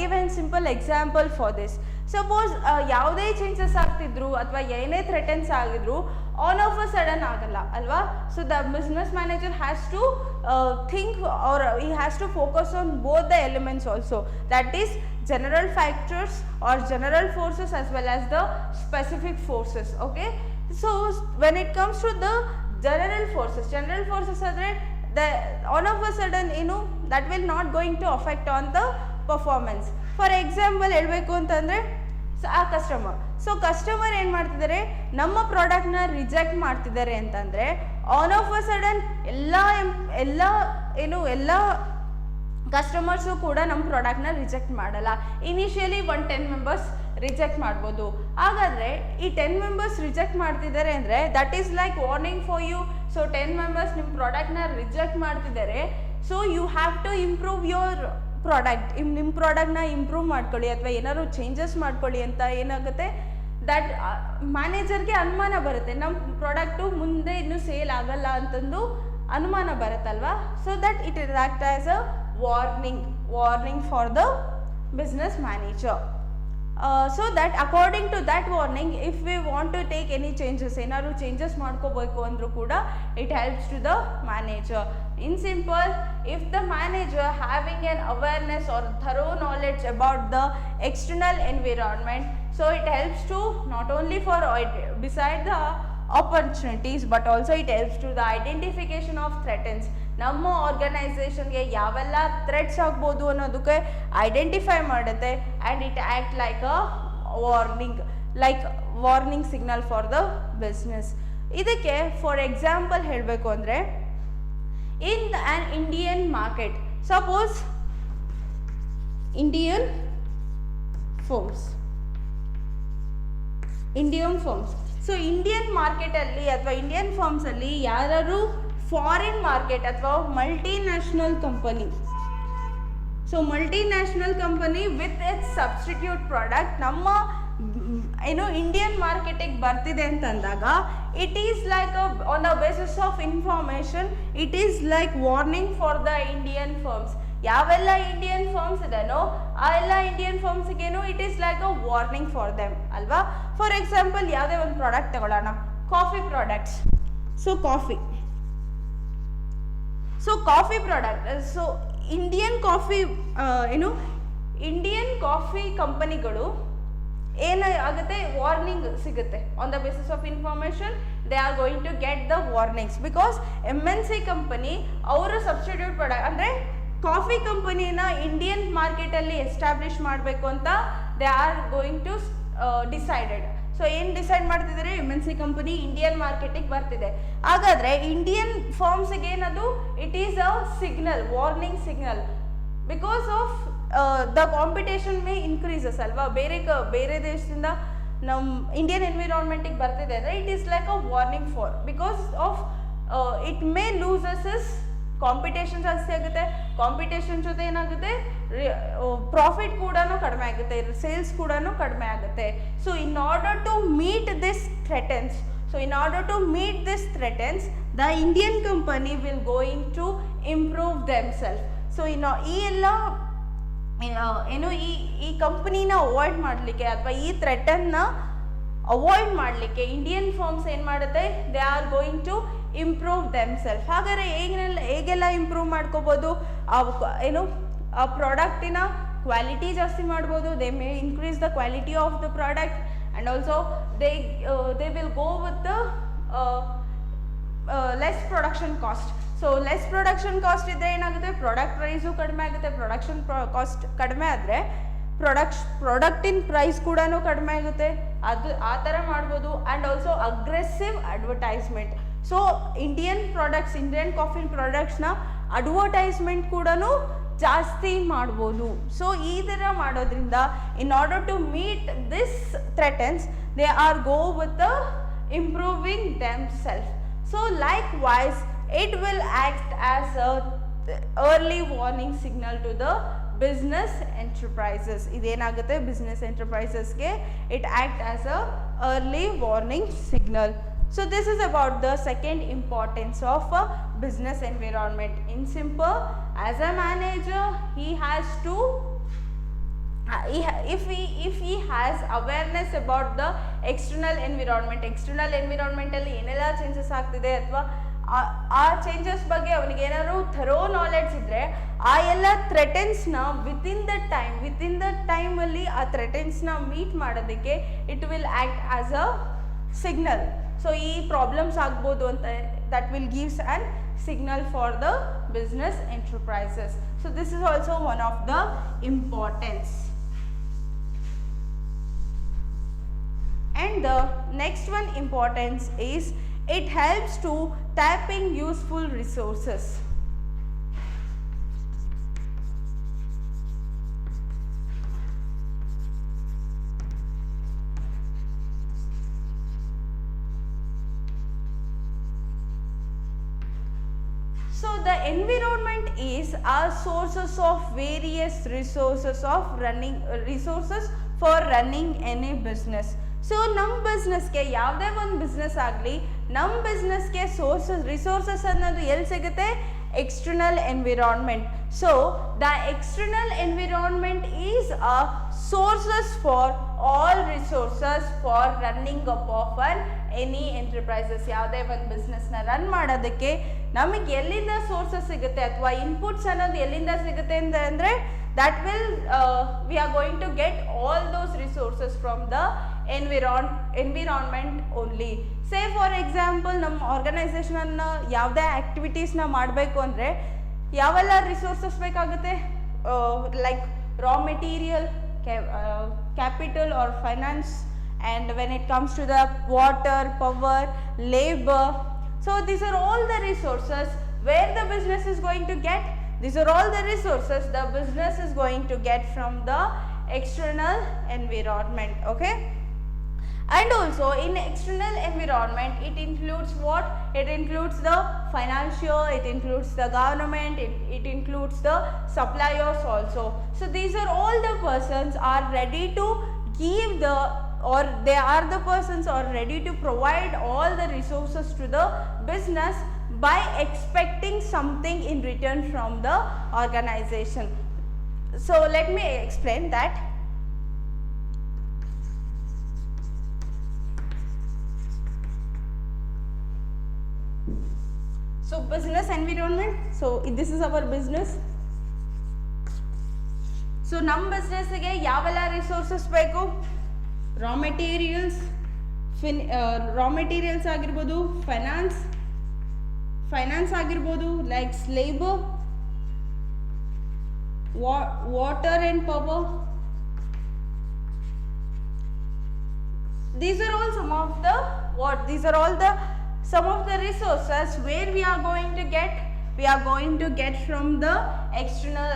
give an simple example for this. Suppose ಯಾವುದೇ ಚೇಂಜಸ್ ಆಗ್ತಿದ್ರು ಅಥವಾ ಏನೇ ಥ್ರೆಟನ್ಸ್ ಆಗಿದ್ರು ಆನ್ ಆಫ್ ಅ ಸಡನ್ ಆಗಲ್ಲ ಅಲ್ವಾ. So the business manager has to think or he has to focus on both the elements also, that is general factors or general forces as well as the specific forces. Okay, so when it comes to the general forces andre the all of a sudden that will not going to affect on the performance. For example helbeku antandre ಆ customer ಏನು ಮಾಡ್ತಿದ್ದಾರೆ, ನಮ್ಮ ಪ್ರಾಡಕ್ಟ್ನ reject ಮಾಡ್ತಿದ್ದಾರೆ ಅಂತಂದರೆ on of a sudden ಎಲ್ಲ customers ಕೂಡ ನಮ್ಮ ಪ್ರಾಡಕ್ಟ್ನ ರಿಜೆಕ್ಟ್ ಮಾಡಲ್ಲ. ಇನಿಷಿಯಲಿ 10 ಮೆಂಬರ್ಸ್ ರಿಜೆಕ್ಟ್ ಮಾಡ್ಬೋದು. ಹಾಗಾದರೆ ಈ 10 ಮೆಂಬರ್ಸ್ ರಿಜೆಕ್ಟ್ ಮಾಡ್ತಿದ್ದಾರೆ ಅಂದರೆ that is like warning for you. So 10 members ನಿಮ್ಮ ಪ್ರಾಡಕ್ಟ್ನ ರಿಜೆಕ್ಟ್ ಮಾಡ್ತಿದ್ದಾರೆ, so you have to improve your product. ನಿಮ್ಮ ಪ್ರಾಡಕ್ಟ್ನ ಇಂಪ್ರೂವ್ ಮಾಡ್ಕೊಳ್ಳಿ ಅಥವಾ ಏನಾದ್ರು ಚೇಂಜಸ್ ಮಾಡ್ಕೊಳ್ಳಿ ಅಂತ ಏನಾಗುತ್ತೆ, ದಟ್ ಮ್ಯಾನೇಜರ್ಗೆ ಅನುಮಾನ ಬರುತ್ತೆ, ನಮ್ಮ ಪ್ರಾಡಕ್ಟು ಮುಂದೆ ಇನ್ನೂ ಸೇಲ್ ಆಗಲ್ಲ ಅಂತಂದು ಅನುಮಾನ ಬರುತ್ತಲ್ವಾ. So that it is act as a warning for the business manager. So that according to that warning if we want to take any changes, ಏನಾದ್ರು ಚೇಂಜಸ್ ಮಾಡ್ಕೋಬೇಕು ಅಂದರೂ ಕೂಡ it helps to the manager. In simple, if the manager having an awareness or thorough knowledge about the external environment, so it helps to not only for beside the opportunities but also it helps to the identification of threats. ನಮ್ಮ ಆರ್ಗನೈಸೇಷನ್ಗೆ ಯಾವೆಲ್ಲ threats ಆಗ್ಬೋದು ಅನ್ನೋದಕ್ಕೆ identify ಮಾಡುತ್ತೆ, and it act like a warning signal for the business. ಇದಕ್ಕೆ for example ಹೇಳಬೇಕು ಅಂದರೆ in an Indian market, suppose Indian firms. So Indian market ಅಲ್ಲಿ ಅಥವಾ ಇಂಡಿಯನ್ ಫರ್ಮ್ಸ್ ಅಲ್ಲಿ ಯಾರು ಫಾರಿನ್ ಮಾರ್ಕೆಟ್ ಅಥವಾ multinational company, so multinational company with its substitute product ನಮ್ಮ Indian ಮಾರ್ಕೆಟಿಗೆ ಬರ್ತಿದೆ ಅಂತಂದಾಗ it is like on the basis of information it is like warning for the Indian firms. ಯಾವೆಲ್ಲ ಇಂಡಿಯನ್ ಫರ್ಮ್ಸ್ ಇದೆನೋ ಆ ಎಲ್ಲ ಇಂಡಿಯನ್ ಫರ್ಮ್ಸ್ಗೇನು it is like a warning for them ಅಲ್ವಾ. ಫಾರ್ ಎಕ್ಸಾಂಪಲ್ ಯಾವುದೇ ಒಂದು ಪ್ರಾಡಕ್ಟ್ ತಗೊಳ್ಳೋಣ, coffee products. So coffee product, so Indian coffee ಕಂಪನಿಗಳು ಏನಾಗುತ್ತೆ, ವಾರ್ನಿಂಗ್ ಸಿಗುತ್ತೆ on the basis of information. They are going to get the warnings because MNC company ಅವರು substitute product ಅಂದರೆ coffee ಕಂಪನಿನ ಇಂಡಿಯನ್ ಮಾರ್ಕೆಟಲ್ಲಿ ಎಸ್ಟಾಬ್ಲಿಷ್ ಮಾಡಬೇಕು ಅಂತ they are going to decided. So ಏನು ಡಿಸೈಡ್ ಮಾಡ್ತಿದ್ದಾರೆ, MNC ಕಂಪನಿ ಇಂಡಿಯನ್ ಮಾರ್ಕೆಟಿಗೆ ಬರ್ತಿದೆ. ಹಾಗಾದರೆ ಇಂಡಿಯನ್ ಫರ್ಮ್ಸ್ಗೆ ಏನದು, it is a signal, warning signal. Because of the competition may increases ಅಲ್ವಾ, ಬೇರೆ ದೇಶದಿಂದ ನಮ್ಮ ಇಂಡಿಯನ್ ಎನ್ವಿರಾನ್ಮೆಂಟಿಗೆ ಬರ್ತಿದೆ ಅಂದರೆ it is like a warning for, because of it may loses is competition ಜಾಸ್ತಿ ಆಗುತ್ತೆ. ಕಾಂಪಿಟೇಷನ್ ಜೊತೆ ಏನಾಗುತ್ತೆ, ಪ್ರಾಫಿಟ್ ಕೂಡ ಕಡಿಮೆ ಆಗುತ್ತೆ, ಸೇಲ್ಸ್ ಕೂಡ ಕಡಿಮೆ ಆಗುತ್ತೆ. So in order to meet this threatens the Indian company will going to improve themselves. So ಈ ಎಲ್ಲ ಈ ಕಂಪ್ನಿನ ಅವಾಯ್ಡ್ ಮಾಡಲಿಕ್ಕೆ ಅಥವಾ ಈ ಥ್ರೆಟನ್ನು ಅವಾಯ್ಡ್ ಮಾಡಲಿಕ್ಕೆ ಇಂಡಿಯನ್ ಫರ್ಮ್ಸ್ ಏನು ಮಾಡುತ್ತೆ, they are going to improve themselves. ಹಾಗಾದರೆ ಹೇಗೆಲ್ಲ ಇಂಪ್ರೂವ್ ಮಾಡ್ಕೋಬೋದು, ಏನು ಆ ಪ್ರಾಡಕ್ಟಿನ ಕ್ವಾಲಿಟಿ ಜಾಸ್ತಿ ಮಾಡ್ಬೋದು. They may increase the quality of the product and also they will go with the less production cost. So less production cost ಇದ್ದರೆ ಏನಾಗುತ್ತೆ, ಪ್ರಾಡಕ್ಟ್ ಪ್ರೈಸು ಕಡಿಮೆ ಆಗುತ್ತೆ. ಪ್ರೊಡಕ್ಷನ್ ಕಾಸ್ಟ್ ಕಡಿಮೆ ಆದರೆ ಪ್ರಾಡಕ್ಟಿನ ಪ್ರೈಸ್ ಕೂಡ ಕಡಿಮೆ ಆಗುತ್ತೆ. ಅದು ಆ ಥರ ಮಾಡ್ಬೋದು. And also aggressive advertisement. So Indian coffee ಪ್ರಾಡಕ್ಟ್ಸ್ನ ಅಡ್ವರ್ಟೈಸ್ಮೆಂಟ್ ಕೂಡ ಜಾಸ್ತಿ ಮಾಡ್ಬೋದು. ಸೊ ಈ ಥರ ಮಾಡೋದ್ರಿಂದ in order to meet this threatens they are go with improving themself. So likewise it will act as a early warning signal to the business enterprises. ಇದೇನಾಗುತ್ತೆ, business ಎಂಟರ್ಪ್ರೈಸಸ್ಗೆ it act as a early warning signal. So this is about the second importance of a business environment. In simple, as a manager he has to if he has awareness about the external environment ಅಲ್ಲಿ ಏನೆಲ್ಲ changes ಆಗ್ತಿದೆ ಅಥವಾ ಆ changes ಬಗ್ಗೆ ಅವನಿಗೆ ಏನಾದ್ರು thorough knowledge ಇದ್ದರೆ ಆ ಎಲ್ಲ ಥ್ರೆಟನ್ಸ್ನ ವಿತಿನ್ ದ ಟೈಮಲ್ಲಿ ಆ ಥ್ರೆಟನ್ಸ್ನ ಮೀಟ್ ಮಾಡೋದಕ್ಕೆ it will act as a signal. So ಈ ಪ್ರಾಬ್ಲಮ್ಸ್ ಆಗ್ಬೋದು ಅಂತ that will gives an signal for the business enterprises. So this is also one of the importance. And the next one importance is it helps to tapping useful resources. So the environment is our sources of various resources for running any business. So ನಮ್ಮ ಬಿಸ್ನೆಸ್ಗೆ ಯಾವುದೇ ಒಂದು business ಆಗಲಿ, ನಮ್ಮ ಬಿಸ್ನೆಸ್ಗೆ resources ಅನ್ನೋದು ಎಲ್ಲಿ ಸಿಗುತ್ತೆ, external environment. So the external environment is a sources for all resources for running up of any enterprises. ಯಾವುದೇ ಒಂದು ಬಿಸ್ನೆಸ್ನ ರನ್ ಮಾಡೋದಕ್ಕೆ ನಮಗೆ ಎಲ್ಲಿಂದ ಸೋರ್ಸಸ್ ಸಿಗುತ್ತೆ ಅಥವಾ ಇನ್ಪುಟ್ಸ್ ಅನ್ನೋದು ಎಲ್ಲಿಂದ ಸಿಗುತ್ತೆ ಅಂದರೆ that will we are going to get all those resources from the environment only. Say for example ನಮ್ಮ ಆರ್ಗನೈಸೇಷನ್ನ ಯಾವುದೇ ಆ್ಯಕ್ಟಿವಿಟೀಸ್ನ ಮಾಡಬೇಕು ಅಂದರೆ ಯಾವೆಲ್ಲ ರಿಸೋರ್ಸಸ್ ಬೇಕಾಗುತ್ತೆ, like raw material, capital or finance, and when it comes to the water, power, labor. So these are all the resources where the business is going to get. These are all the resources the business is going to get from the external environment. Okay, and also in external environment it includes what? It includes the financial, it includes the government, it includes the suppliers also. So these are all the persons are ready to give the, or they are the persons are ready to provide all the resources to the business by expecting something in return from the organization. So let me explain that. So business environment, so this is our business. So ನಮ್ಮ ಬಿಸ್ನೆಸ್ಗೆ ಯಾವೆಲ್ಲ resources ಬೇಕು? Raw materials ಆಗಿರ್ಬೋದು, finance ಆಗಿರ್ಬೋದು, likes labour, water and power. These are all some of the some of the resources where we are going to get from the external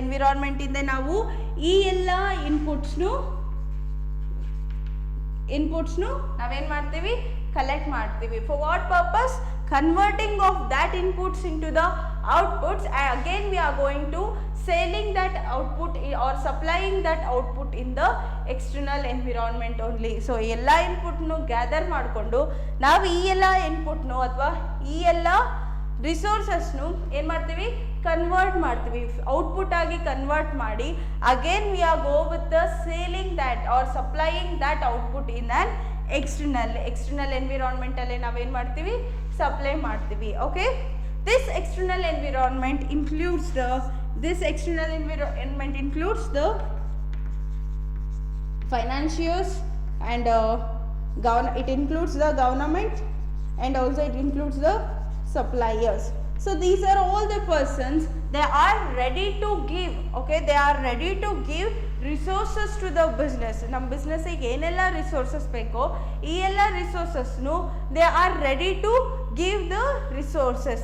environment ಇಂದ ನಾವು ಈ ಎಲ್ಲ ಇನ್ಪುಟ್ಸ್ನು ನಾವೇನು ಮಾಡ್ತೀವಿ, ಕಲೆಕ್ಟ್ ಮಾಡ್ತೀವಿ. For what purpose? Converting of that inputs into the outputs, and again we are going to selling that output or supplying that output in the external environment only. So ಎಲ್ಲ ಇನ್ಪುಟ್ನು gather ಮಾಡಿಕೊಂಡು ನಾವು ಈ ಎಲ್ಲ ಇನ್ಪುಟ್ನು ಅಥವಾ ಈ ಎಲ್ಲ ರಿಸೋರ್ಸಸ್ನು ಏನು ಮಾಡ್ತೀವಿ, ಕನ್ವರ್ಟ್ ಮಾಡ್ತೀವಿ, ಔಟ್ಪುಟ್ ಆಗಿ ಕನ್ವರ್ಟ್ ಮಾಡಿ again we are go with the selling that or supplying that output in an external ಎನ್ವಿರಾನ್ಮೆಂಟಲ್ಲಿ ನಾವೇನು ಮಾಡ್ತೀವಿ, ಸಪ್ಲೈ ಮಾಡ್ತೀವಿ. Okay, this external environment includes the financiers and it includes the government and also it includes the suppliers. So these are all the persons, they are ready to give, okay, they are ready to give resources to the business. ನಮ್ಮ ಬಿಸ್ನೆಸ್ಸಿಗೆ ಏನೆಲ್ಲ resources ಬೇಕೋ ಈ ಎಲ್ಲ ರಿಸೋರ್ಸಸ್ನು they are ready to give the resources,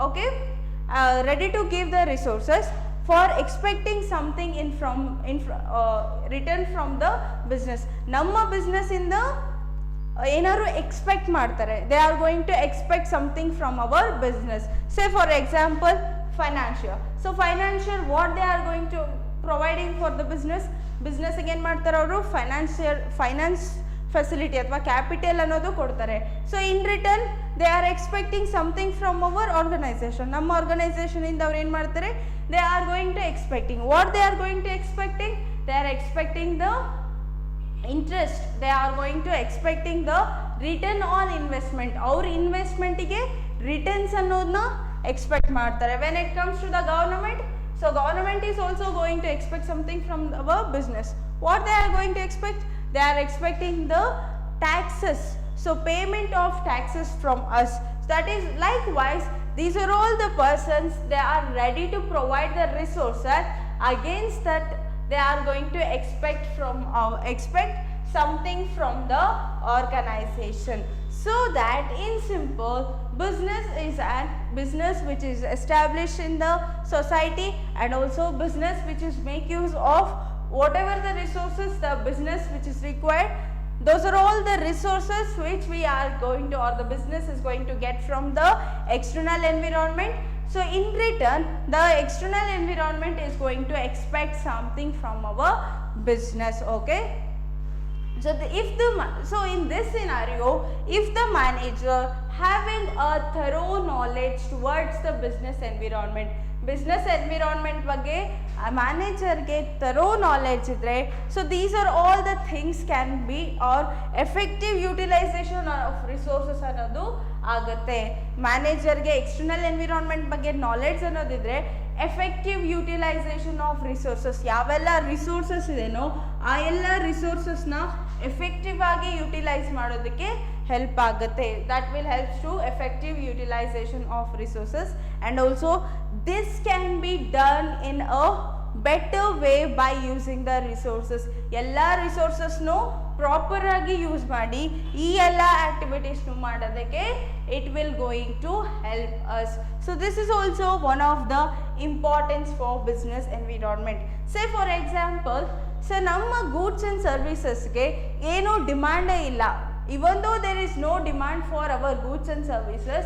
okay, ready to give the resources for expecting something return from the business. ನಮ್ಮ business ಇಂದ ಏನಾದ್ರು expect ಮಾಡ್ತಾರೆ, they are going to expect something from our business. Say for example financier. So financier what they are going to providing for the ಬಿಸ್ನೆಸ್ಸಿಗೆ ಏನು ಮಾಡ್ತಾರೆ ಅವರು, finance facility ಅಥವಾ capital ಅನ್ನೋದು ಕೊಡ್ತಾರೆ. So in return they are expecting something from our organisation. ನಮ್ಮ ಆರ್ಗನೈಸೇಷನಿಂದ ಅವ್ರು ಏನು ಮಾಡ್ತಾರೆ, they are going to expecting what they are going to expecting, they are expecting the interest, they are going to expecting the return on investment. ಅವ್ರ ಇನ್ವೆಸ್ಟ್ಮೆಂಟಿಗೆ returns ಅನ್ನೋದನ್ನ expect ಮಾಡ್ತಾರೆ. when it comes to the government, so government is also going to expect something from our business. what they are going to expect, they are expecting the taxes, so payment of taxes from us. That is likewise, these are all the persons, they are ready to provide the resources, against that they are going to expect something from the organization. So that in simple, business is a business which is established in the society, and also business which is make use of whatever the resources the business which is required. Those are all the resources which we are going to, or the business is going to get from the external environment. So in return, the external environment is going to expect something from our business. Okay, so in this scenario, if the manager having a thorough knowledge towards the business environment ಬಗ್ಗೆ ಮ್ಯಾನೇಜರ್ಗೆ thorough knowledge ಇದ್ದರೆ, so these are all the things can be or effective utilisation of resources ಅನ್ನೋದು ಆಗುತ್ತೆ. ಮ್ಯಾನೇಜರ್ಗೆ external environment ಬಗ್ಗೆ knowledge ಅನ್ನೋದಿದ್ರೆ effective utilisation of resources, ಯಾವೆಲ್ಲ resources ಇದೆನೋ ಆ ಎಲ್ಲ ರಿಸೋರ್ಸಸ್ನ ಎಫೆಕ್ಟಿವ್ ಆಗಿ ಯುಟಿಲೈಸ್ ಮಾಡೋದಕ್ಕೆ ಹೆಲ್ಪ್ ಆಗುತ್ತೆ. That will helps to effective utilisation of resources, and also this can be done in a better way by using the resources. ಎಲ್ಲ ರಿಸೋರ್ಸಸ್ನು ಪ್ರಾಪರ್ ಆಗಿ ಯೂಸ್ ಮಾಡಿ ಈ ಎಲ್ಲ ಆಕ್ಟಿವಿಟೀಸ್ನು ಮಾಡೋದಕ್ಕೆ it will going to help us. So this is also one of the importance for business environment. Say for example, so ನಮ್ಮ goods and servicesಗೆ ಏನೂ ಡಿಮ್ಯಾಂಡೇ ಇಲ್ಲ. even though there is no demand for our goods and services,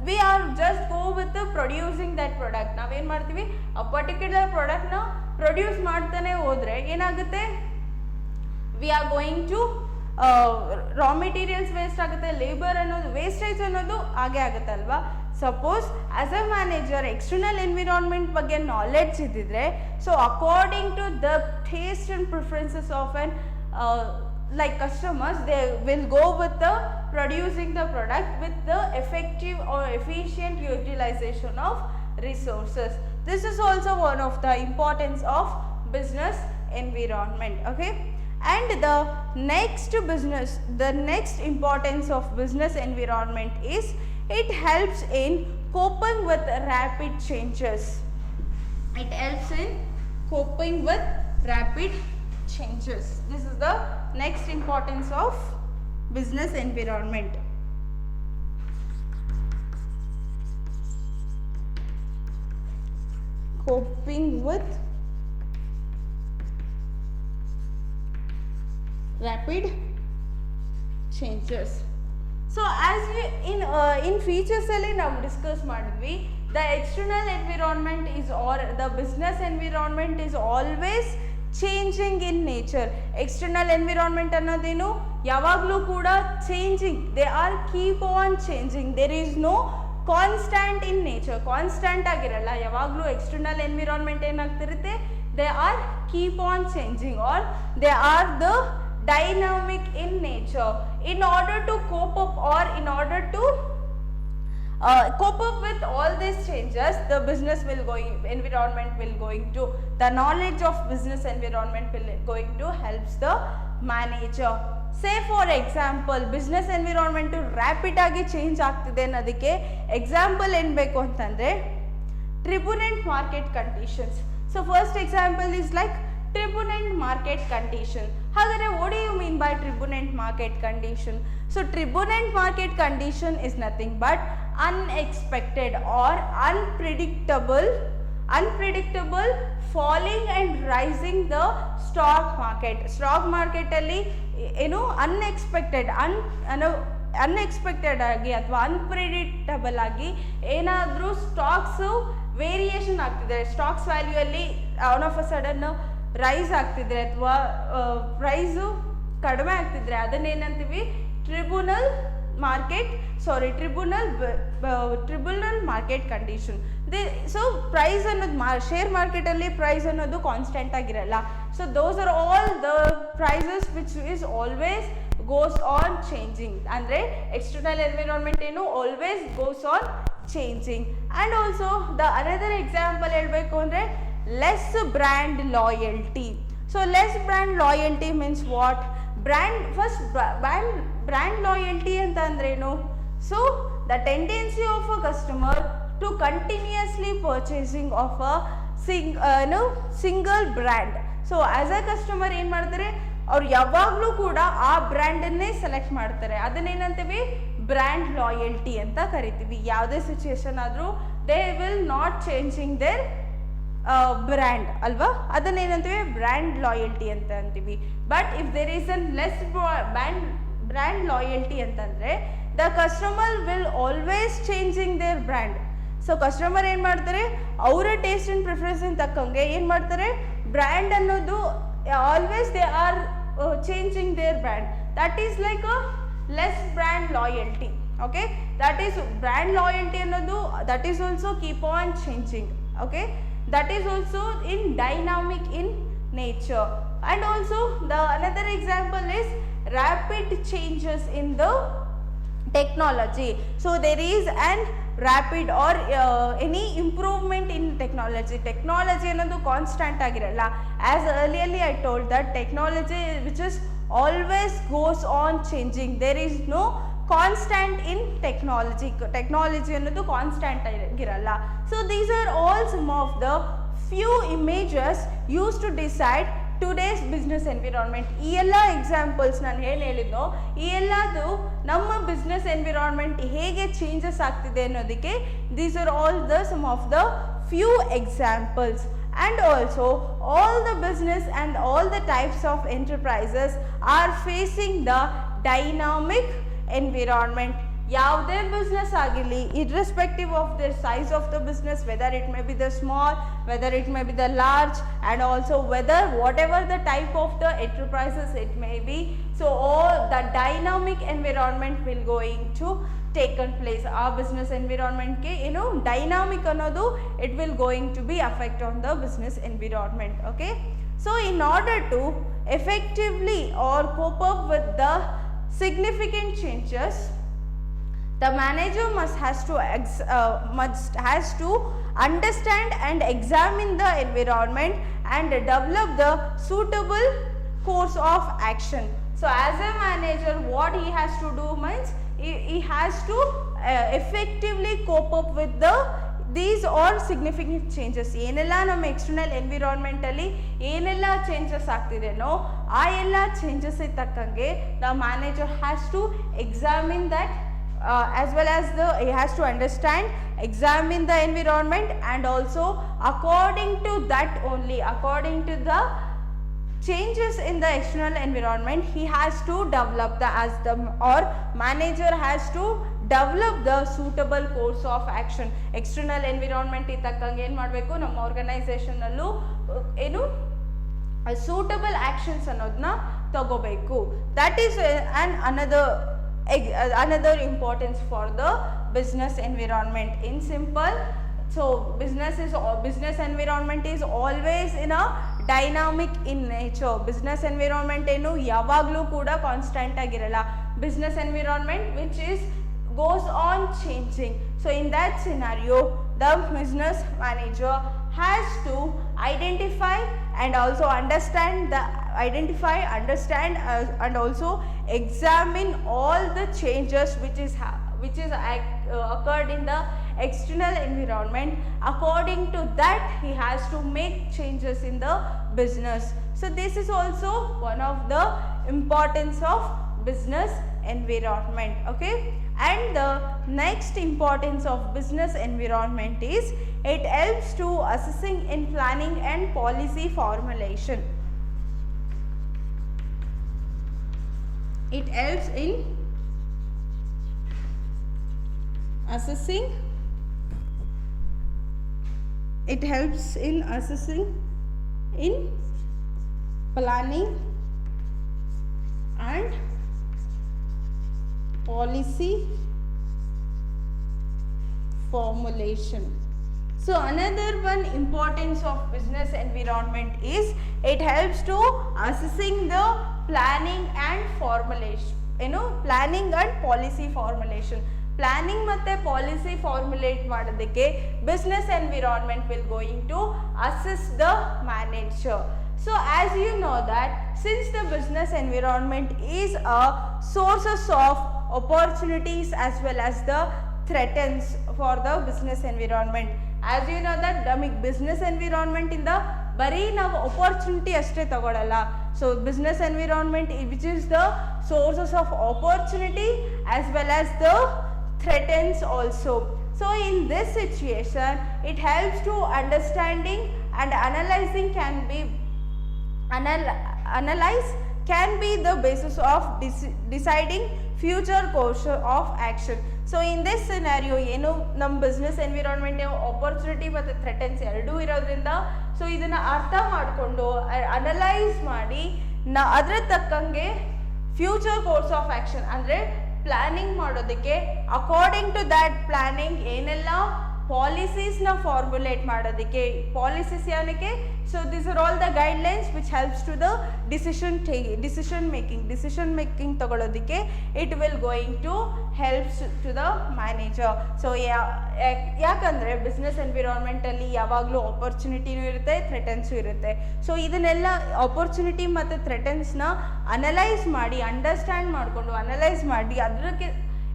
we are just go with the producing that product. ನಾವೇನು ಮಾಡ್ತೀವಿ, ಆ particular ಪ್ರಾಡಕ್ಟ್ನ produce ಮಾಡ್ತಾನೆ ಹೋದರೆ ಏನಾಗುತ್ತೆ, we are going to raw materials waste ಆಗುತ್ತೆ, ಲೇಬರ್ ಅನ್ನೋದು ವೇಸ್ಟೇಜ್ ಅನ್ನೋದು ಹಾಗೆ ಆಗುತ್ತೆ ಅಲ್ವಾ. Suppose as a manager external environment ಬಗ್ಗೆ ನಾಲೆಡ್ಜ್ ಇದ್ದಿದ್ರೆ, so according to the taste and preferences of an like customers, they will go with the producing the product with the effective or efficient utilization of resources. This is also one of the importance of business environment. Okay, and the next importance of business environment is it helps in coping with rapid changes. It helps in coping with rapid changes. This is the next importance of business environment. Coping with rapid changes. So as we in features alli ನಾವು discuss ಮಾಡಿದ್ವಿ, the external environment is, or the business environment is always changing in nature. External environment ಅನ್ನೋದೇನು, ಯಾವಾಗಲೂ ಕೂಡ changing, they are keep on changing, there is no constant in nature, constant ಆಗಿರಲ್ಲ, ಯಾವಾಗಲೂ external environment ಏನಾಗ್ತಿರುತ್ತೆ, they are keep on changing or they are the dynamic in nature. In order to cope up or in order to cope up with all these changes, the business environment will going to, the knowledge of business environment will going to helps the manager. Say for example, business environment rapid agi change ಆಗ್ತಿದೆ ಅನ್ನೋದಕ್ಕೆ example ಏನು ಬೇಕು ಅಂತಂದರೆ turbulent market conditions. So first example is like turbulent market condition. Hagare what do you mean by turbulent market condition? So turbulent market condition is nothing but unexpected or unpredictable falling and rising the stock market. Stock market alli ಏನು unexpected ಆಗಿ ಅಥವಾ unpredictable ಆಗಿ ಏನಾದರೂ stocks variation ಆಗ್ತಿದೆ, stocks value ಅಲ್ಲಿ on of a sudden rise ಆಗ್ತಿದ್ರೆ ಅಥವಾ price ಕಡಿಮೆ ಆಗ್ತಿದ್ರೆ ಅದನ್ನೇನಂತೀವಿ turbulent market condition. So price ಅನ್ನೋದು ಶೇರ್ ಮಾರ್ಕೆಟಲ್ಲಿ ಪ್ರೈಸ್ ಅನ್ನೋದು ಕಾನ್ಸ್ಟೆಂಟ್ ಆಗಿರಲ್ಲ. So those are all the prices which is always goes on changing. ಅಂದರೆ ಎಕ್ಸ್ಟರ್ನಲ್ ಎನ್ವಿರಾನ್ಮೆಂಟ್ ಏನು always goes on changing. And also the another example ಹೇಳಬೇಕು ಅಂದರೆ less brand loyalty. So less brand loyalty means what? Brand loyalty ಅಂತಂದ್ರೇನು? So the tendency of a customer to continuously purchasing of a single brand. So as a customer ಏನು ಮಾಡ್ತಾರೆ, ಅವ್ರು ಯಾವಾಗಲೂ ಕೂಡ ಆ ಬ್ರ್ಯಾಂಡನ್ನೇ select ಮಾಡ್ತಾರೆ. ಅದನ್ನೇನಂತೀವಿ ಬ್ರ್ಯಾಂಡ್ ಲಾಯಲ್ಟಿ ಅಂತ ಕರಿತೀವಿ. ಯಾವುದೇ ಸಿಚುಯೇಷನ್ ಆದರೂ they will not changing their brand ಅಲ್ವಾ, ಅದನ್ನೇನಂತೀವಿ ಬ್ರ್ಯಾಂಡ್ ಲಾಯಲ್ಟಿ ಅಂತ ಅಂತೀವಿ. But if there is an less brand loyalty ಅಂತಂದರೆ the customer will always changing their brand. So customer ಏನು ಮಾಡ್ತಾರೆ, ಅವರ ಟೇಸ್ಟ್ ಆ್ಯಂಡ್ ಪ್ರಿಫರೆನ್ಸಿಗೆ ತಕ್ಕಂಗೆ ಏನು ಮಾಡ್ತಾರೆ, ಬ್ರ್ಯಾಂಡ್ ಅನ್ನೋದು always they are changing their brand. That is like a less brand loyalty. Okay, that is brand loyalty ಅನ್ನೋದು that is also keep on changing. Okay, that is also in dynamic in nature. And also the another example is rapid changes in the technology. So there is an rapid or any improvement in technology. Technology ಅನ್ನೋದು constant ಆಗಿರಲ್ಲ. As earlierly I told that technology which is always goes on changing. There is no constant in technology ಅನ್ನೋದು constant ಆಗಿರಲ್ಲ. So these are all some of the few images use to decide today's business environment. ಈ ಎಲ್ಲ examples ನಾನು ಏನು ಹೇಳಿದ್ನೋ ಈ ಎಲ್ಲದು ನಮ್ಮ business environment ಹೇಗೆ ಚೇಂಜಸ್ ಆಗ್ತಿದೆ ಅನ್ನೋದಕ್ಕೆ these are all the some of the few examples. And also all the business and all the types of enterprises are facing the dynamic environment. ಯಾವುದೇ ಬಿಸ್ನೆಸ್ ಆಗಿರಲಿ, irrespective of the size of the business, whether it may be the small, whether it may be the large, and also whether whatever the type of the enterprises it may be, so all the dynamic environment will going to taken place. ಆ business environment ಗೆ ಏನು dynamic ಅನ್ನೋದು it will going to be affect on the business environment. Okay, so in order to effectively or cope up with the significant changes, the manager has to understand and examine the environment and develop the suitable course of action. So as a manager what he has to do means he has to effectively cope up with these all significant changes. ಏನೆಲ್ಲ ನಮ್ಮ external ಎನ್ವಿರಾನ್ಮೆಂಟಲ್ಲಿ ಏನೆಲ್ಲ changes ಆಗ್ತಿದೆನೋ ಆ ಎಲ್ಲ ಚೇಂಜಸ್ಗೆ ತಕ್ಕಂಗೆ the manager has to examine that as well as he has to understand, examine the environment, and also according to that only, according to the changes in the external environment, he has to develop manager has to develop the suitable course of action. External environment ಇದ್ದಕ್ಕಂಗೆ ಏನು ಮಾಡಬೇಕು, ನಮ್ಮ ಆರ್ಗನೈಸೇಷನಲ್ಲೂ ಏನು suitable actions ಅನ್ನೋದನ್ನ ತಗೋಬೇಕು. That is another another importance for the business environment. In simple, so business environment is always in a dynamic in nature. Business environment ಏನು ಯಾವಾಗಲೂ ಕೂಡ constant ಆಗಿರಲ್ಲ. Business environment which is goes on changing. So in that scenario, the business manager has to identify and also understand and also examine all the changes which is occurred in the external environment. According to that, he has to make changes in the business. So this is also one of the importance of business environment. Okay, and the next importance of business environment is it helps to assessing in planning and policy formulation. It helps in assessing in planning and policy formulation. So another one importance of business environment is it helps to assessing the planning and formulation, planning and policy formulation. Planning ಮತ್ತೆ policy formulate ಮಾಡೋದಕ್ಕೆ business environment will going to assist the manager. So as you know that since the business environment is a sources of opportunities as well as the threats for the business environment. As you know that ನಮಗೆ business environment ಇಂದ ಬರೀ ನಾವು opportunity ಅಷ್ಟೇ ತಗೊಳ್ಳಲ್ಲ. So business environment which is the sources of opportunity as well as the threats also. So in this situation it helps to understanding and analyzing can be the basis of deciding future course of action. So in this scenario ಏನು ನಮ್ಮ business environment opportunity ಮತ್ತು threats ಎರಡೂ ಇರೋದ್ರಿಂದ so ಇದನ್ನು ಅರ್ಥ ಮಾಡಿಕೊಂಡು analyse ಮಾಡಿ ಅದರ ತಕ್ಕಂಗೆ ಫ್ಯೂಚರ್ ಕೋರ್ಸ್ ಆಫ್ ಆ್ಯಕ್ಷನ್ ಅಂದರೆ ಪ್ಲಾನಿಂಗ್ ಮಾಡೋದಕ್ಕೆ ಅಕಾರ್ಡಿಂಗ್ ಟು ದ್ಯಾಟ್ ಪ್ಲಾನಿಂಗ್ ಏನೆಲ್ಲ ಪಾಲಿಸೀಸ್ನ ಫಾರ್ಮುಲೇಟ್ ಮಾಡೋದಕ್ಕೆ ಪಾಲಿಸೀಸ್ ಏನಕ್ಕೆ so this are all the guidelines which helps to the decision making ತಗೊಳ್ಳೋದಕ್ಕೆ it will going to helps to the manager. So ಯಾಕಂದರೆ business ಎನ್ವಿರಾನ್ಮೆಂಟಲ್ಲಿ ಯಾವಾಗಲೂ ಆಪರ್ಚುನಿಟಿನೂ ಇರುತ್ತೆ ಥ್ರೆಟನ್ಸು ಇರುತ್ತೆ. ಸೊ ಇದನ್ನೆಲ್ಲ ಆಪರ್ಚುನಿಟಿ ಮತ್ತು ಥ್ರೆಟನ್ಸ್ನ ಅನಲೈಸ್ ಮಾಡಿ ಅಂಡರ್ಸ್ಟ್ಯಾಂಡ್ ಮಾಡಿಕೊಂಡು ಅನಲೈಸ್ ಮಾಡಿ ಅದಕ್ಕೆ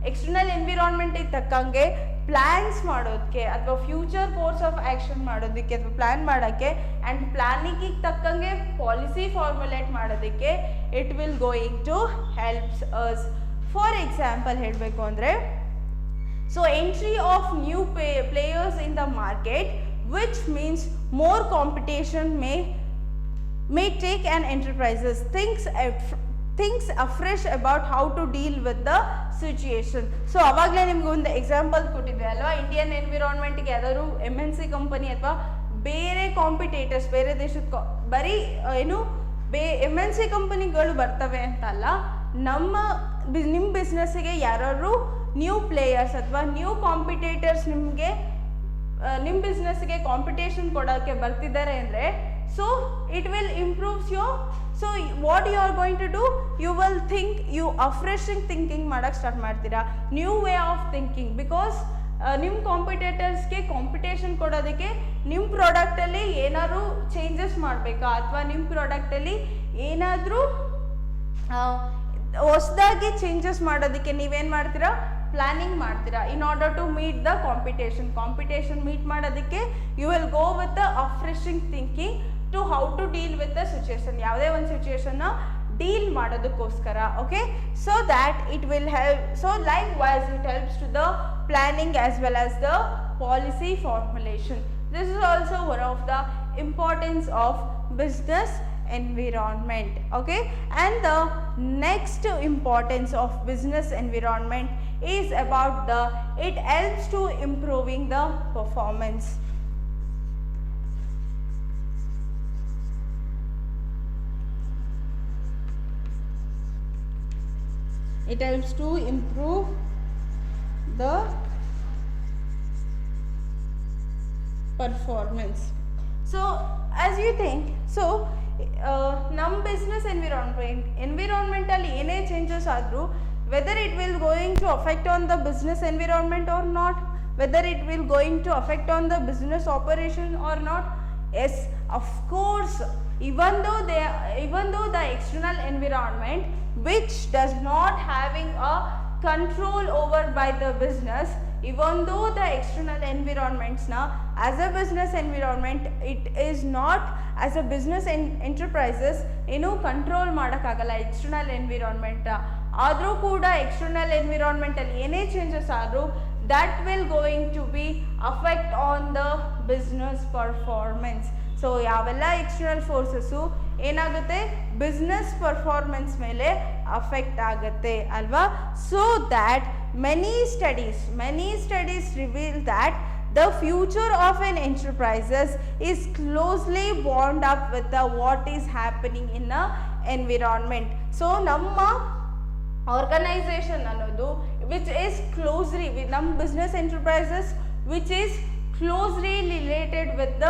ಎಕ್ಸ್ಟರ್ನಲ್ ಎನ್ವಿರಾನ್ಮೆಂಟಿಗೆ ತಕ್ಕಂಗೆ ಪ್ಲ್ಯಾನ್ಸ್ ಮಾಡೋದಕ್ಕೆ ಅಥವಾ ಫ್ಯೂಚರ್ ಕೋರ್ಸ್ ಆಫ್ ಆ್ಯಕ್ಷನ್ ಮಾಡೋದಕ್ಕೆ ಅಥವಾ ಪ್ಲ್ಯಾನ್ ಮಾಡೋಕ್ಕೆ ಆ್ಯಂಡ್ ಪ್ಲ್ಯಾನಿಂಗಿಗೆ ತಕ್ಕಂಗೆ ಪಾಲಿಸಿ ಫಾರ್ಮುಲೇಟ್ ಮಾಡೋದಕ್ಕೆ it will going to helps us. For example ಹೇಳಬೇಕು ಅಂದರೆ so entry of new players in the market which means more competition may take an enterprises thinks afresh about how to deal with the situation. So ಅವಾಗಲೇ ನಿಮ್ಗೆ ಒಂದು example ಕೊಟ್ಟಿದ್ದೆ ಅಲ್ವಾ, Indian ಎನ್ವಿರಾನ್ಮೆಂಟ್ಗೆ ಯಾವ್ದಾದ್ರು MNC company ಅಥವಾ ಬೇರೆ ಕಾಂಪಿಟೇಟರ್ಸ್ ಬೇರೆ ದೇಶದ ಬರೀ MNC ಕಂಪನಿಗಳು ಬರ್ತವೆ ಅಂತಲ್ಲ, ನಿಮ್ಮ ಬಿಸ್ನೆಸ್ಸಿಗೆ ಯಾರು ನ್ಯೂ ಪ್ಲೇಯರ್ಸ್ ಅಥವಾ ನ್ಯೂ ಕಾಂಪಿಟೇಟರ್ಸ್ ನಿಮ್ಮ ಬಿಸ್ನೆಸ್ಗೆ ಕಾಂಪಿಟೇಷನ್ ಕೊಡೋಕ್ಕೆ ಬರ್ತಿದ್ದಾರೆ ಅಂದರೆ so it will improves your. So what you are going to do, you will think, you afreshing thinking ಮಾಡೋಕ್ಕೆ ಸ್ಟಾರ್ಟ್ ಮಾಡ್ತೀರಾ, new way of thinking. Because ನಿಮ್ಮ ಕಾಂಪಿಟೇಟರ್ಸ್ಗೆ ಕಾಂಪಿಟೇಷನ್ ಕೊಡೋದಕ್ಕೆ ನಿಮ್ಮ ಪ್ರಾಡಕ್ಟಲ್ಲಿ ಏನಾದರೂ ಚೇಂಜಸ್ ಮಾಡಬೇಕಾ ಅಥವಾ ನಿಮ್ಮ ಪ್ರಾಡಕ್ಟಲ್ಲಿ ಏನಾದರೂ ಹೊಸದಾಗಿ ಚೇಂಜಸ್ ಮಾಡೋದಕ್ಕೆ ನೀವೇನು ಮಾಡ್ತೀರಾ, ಪ್ಲಾನಿಂಗ್ ಮಾಡ್ತೀರಾ in order to meet the competition meet ಮಾಡೋದಕ್ಕೆ you will go with the afreshing thinking to how to deal with the situation, ಯಾವುದೇ ಒಂದು ಸಿಚುಯೇಷನ್ನ ಡೀಲ್ ಮಾಡೋದಕ್ಕೋಸ್ಕರ. Okay, so that it will help. So likewise it helps to the planning as well as the policy formulation. This is also one of the importance of business environment. Okay, and the next importance of business environment is about it helps to improving the performance. It helps to improve the performance. So as you think, so ನಮ್ಮ business ಎನ್ವಿರಾನ್ಮೆಂಟಲ್ಲಿ ಏನೇ changes ಆದರೂ whether it will going to affect on the business environment or not, whether it will going to affect on the business operation or not, yes of course, even though the external environment which does not having a control over by the business, even though the external environments now as a business environment, it is not as a business enterprises ಏನು control ಮಾಡೋಕ್ಕಾಗಲ್ಲ external environment. ಆದರೂ ಕೂಡ external ಎನ್ವಿರಾನ್ಮೆಂಟಲ್ಲಿ ಏನೇ changes ಆದರೂ that will going to be affect on the business performance. So ಯಾವೆಲ್ಲ external forces ಏನಾಗುತ್ತೆ, business performance ಮೇಲೆ ಅಫೆಕ್ಟ್ ಆಗುತ್ತೆ ಅಲ್ವಾ. So that many studies reveal that the future of an enterprises is closely bound up with the what is happening in the environment. So ನಮ್ಮ organisation ಅನ್ನೋದು which is closely with ನಮ್ಮ business enterprises which is closely related with the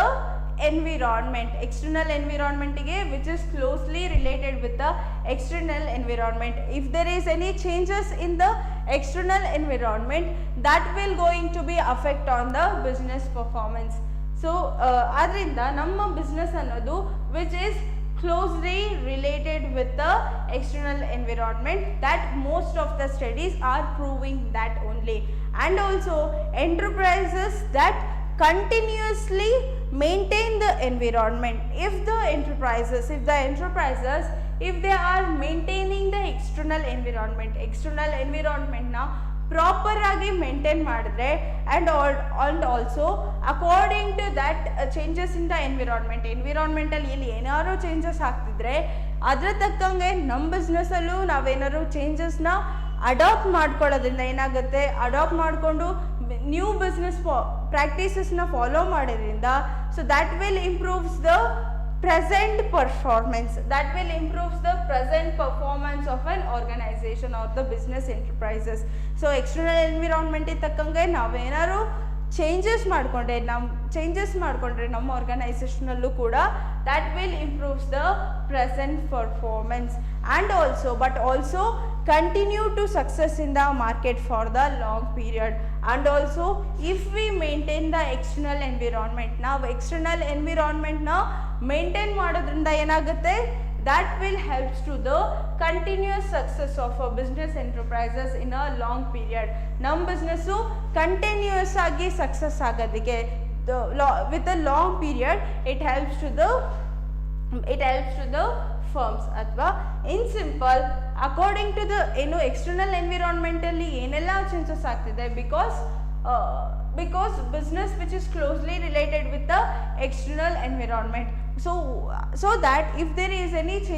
environment, external environment ಗೆ which is closely related with the external environment. If there is any changes in the external environment, that will going to be affect on the business performance. So adrinda namma business ಅನ್ನೋದು which is closely related with the external environment, that most of the studies are proving that only. And also enterprises that continuously maintain the environment, if they are maintaining the external environment na proper agi maintain ಮಾಡಿದ್ರೆ and also according to that changes in the environment ಅಲ್ಲಿ ಇಲ್ಲಿ ಏನಾದ್ರು changes ಆಗ್ತಿದ್ರೆ ಅದರ ತಕ್ಕಂಗೆ ನಮ್ಮ business ಅಲ್ಲೂ ನಾವೇನಾದ್ರು ಚೇಂಜಸ್ನ ಅಡಾಪ್ಟ್ ಮಾಡ್ಕೊಳ್ಳೋದ್ರಿಂದ ಏನಾಗುತ್ತೆ, ಅಡಾಪ್ಟ್ ಮಾಡಿಕೊಂಡು ನ್ಯೂ ಬಿಸ್ನೆಸ್ ಪ್ರಾಕ್ಟೀಸಸ್ನ ಫಾಲೋ ಮಾಡೋದ್ರಿಂದ so that will improves the present performance of an organization or the business enterprises. So external environment ತಕ್ಕಂಗೆ ನಾವೇನಾದ್ರು ಚೇಂಜಸ್ ಮಾಡಿಕೊಂಡ್ರೆ ನಮ್ಮ ಆರ್ಗನೈಸೇಷನಲ್ಲೂ ಕೂಡ that will improves the present performance and also continue to success in the market for the long period. And also if we maintain the external environment, ನಾವು external environment ನ maintain ಮಾಡೋದ್ರಿಂದ ಏನಾಗುತ್ತೆ, that will helps to the continuous success of a business enterprises in a long period. ನಮ್ಮ business continuous ಆಗಿ success ಆಗೋದಕ್ಕೆ with a long period it helps to the firms. ಅಥವಾ in simple according to the ಏನು external ಎನ್ವಿರಾನ್ಮೆಂಟಲ್ಲಿ ಏನೆಲ್ಲ changes ಆಗ್ತಿದೆ, because business which is closely related with the external environment, so that if there is any change